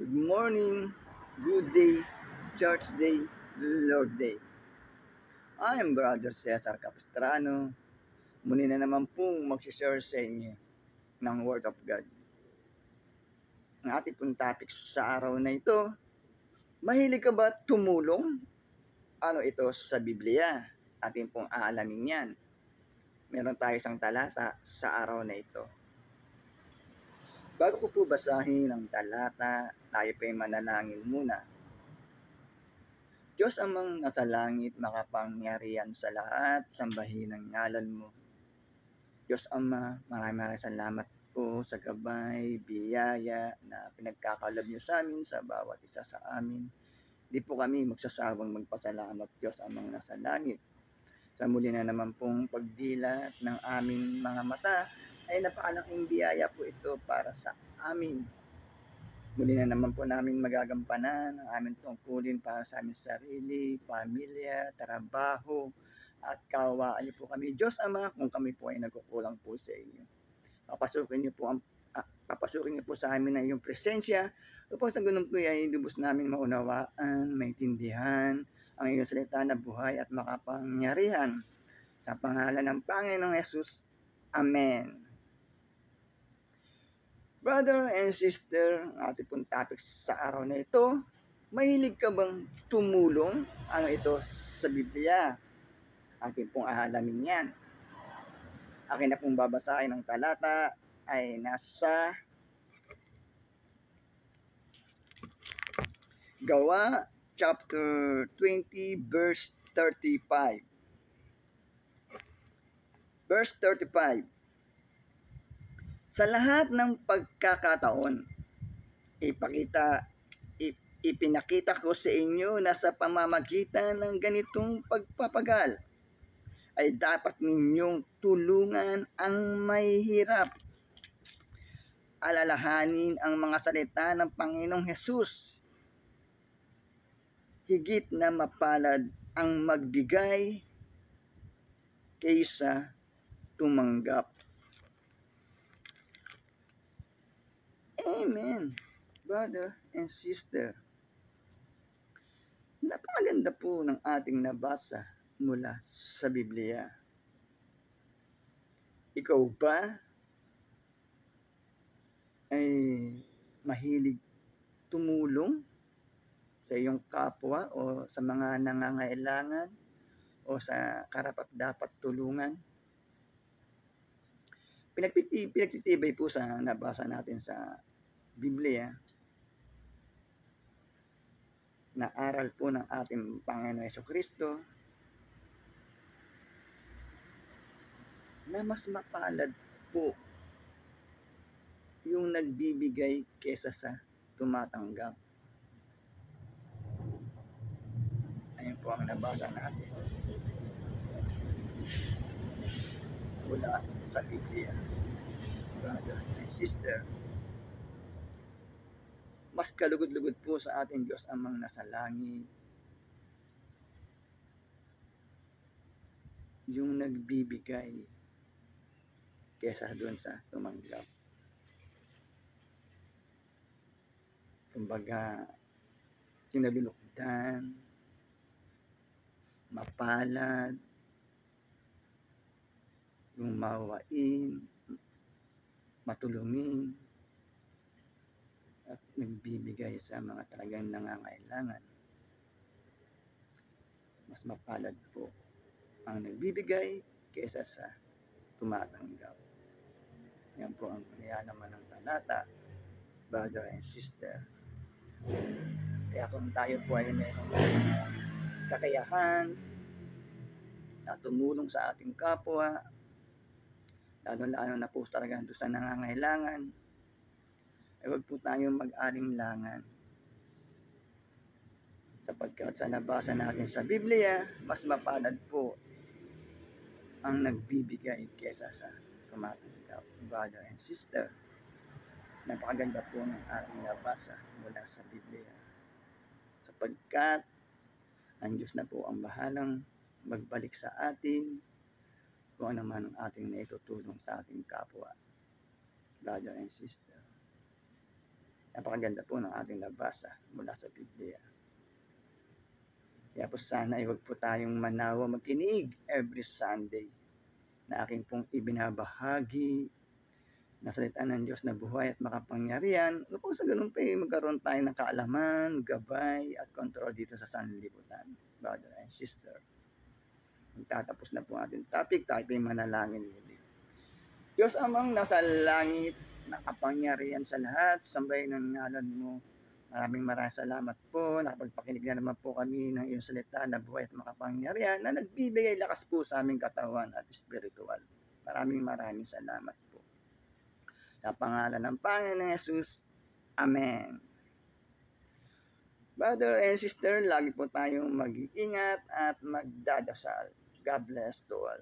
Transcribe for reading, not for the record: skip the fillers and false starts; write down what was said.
Good morning, good day, church day, Lord day. I am Brother Cesar Capistrano. Muli na naman pong mag-share sa inyo ng Word of God. Ang ating pong topic sa araw na ito, mahilig ka ba tumulong? Ano ito sa Biblia? Ating pong aalamin yan. Meron tayo isang talata sa araw na ito. Bago ko po basahin ang talata, tayo po ay manalangin muna. Diyos amang nasa langit, makapangyarihan sa lahat, sambahin ang ngalan mo. Diyos Ama, maraming salamat po sa gabay, biyaya na pinagkakalab niyo sa amin, sa bawat isa sa amin. Di po kami magsasawang magpasalamat, Diyos amang nasa langit. Sa muli na naman pong pagdilat ng aming mga mata, ay napakalaking biyaya po ito para sa amin. Muli na naman po namin magagampanan ang aming tungkulin para sa aming sarili, pamilya, trabaho, at kawaan niyo po kami. Diyos Ama, kung kami po ay nagkukulang po sa inyo. Papasukin niyo po sa amin ang iyong presensya upang sa ganun po ay lubos namin maunawaan, maintindihan ang iyong salita na buhay at makapangyarihan. Sa pangalan ng Panginoong Yesus, Amen. Brother and sister, ang ating pong topic sa araw na ito, mahilig ka bang tumulong? Ano ito sa Biblia? Ating pong aalamin yan. Akin na pong babasahin ng talata ay nasa Gawa chapter 20 verse 35. Verse 35. Sa lahat ng pagkakataon, ipinakita ko sa inyo na sa pamamagitan ng ganitong pagpapagal ay dapat ninyong tulungan ang mahihirap. Alalahanin ang mga salita ng Panginoong Hesus. Higit na mapalad ang magbigay kaysa tumanggap. Amen, brother and sister. Napakaganda po ng ating nabasa mula sa Biblia. Ikaw ba ay mahilig tumulong sa iyong kapwa o sa mga nangangailangan o sa karapat-dapat tulungan? Pinagtitibay po sa nabasa natin sa Biblia na aral po ng ating Panginoon Jesucristo na mas mapalad po yung nagbibigay kesa sa tumatanggap. Ayun po ang nabasa natin mula sa Biblia. Brother and sister, mas kalugod-lugod po sa ating Diyos amang nasa langit yung nagbibigay kesa doon sa tumanggap. Kumbaga, kinalulukdan, mapalad, yung mawain, matulungin, at nagbibigay sa mga talagang nangangailangan. Mas mapalad po ang nagbibigay kaysa sa tumatanggap. Yan po ang naman ng talata, brother and sister. Kaya kung tayo po ay mayroong kakayahan na tumulong sa ating kapwa, lalo na po talaga doon sa nangangailangan, ay huwag po tayong mag-alinlangan. Sapagkat sa nabasa natin sa Biblia, mas mapalad po ang nagbibigay kesa sa tumatanggap, brother and sister. Napakaganda po ng ating nabasa mula sa Biblia. Sapagkat ang Diyos na po ang bahalang magbalik sa atin kung ano man ang ating naitutulong sa ating kapwa, brother and sister. Napakaganda po ng ating nabasa mula sa Biblia. Kaya po sana ay huwag po tayong manawa makinig every Sunday na aking pong ibinabahagi na salita ng Diyos na buhay at makapangyarihan upang sa ganun pa magkaroon tayo ng kaalaman, gabay at kontrol dito sa sanlibutan, brother and sister. Magtatapos na po ating topic, tayo ay manalangin muli. Diyos amang nasa langit, nakapangyarihan sa lahat, sambahin ang ngalan mo. Maraming salamat po. Nakapagpakinig na naman po kami ng iyong salita na buhay at makapangyarihan na nagbibigay lakas po sa aming katawan at spiritual. Maraming salamat po. Sa pangalan ng Panginoon Jesus, Amen. Brother and sister, lagi po tayong mag-iingat at magdadasal. God bless to all.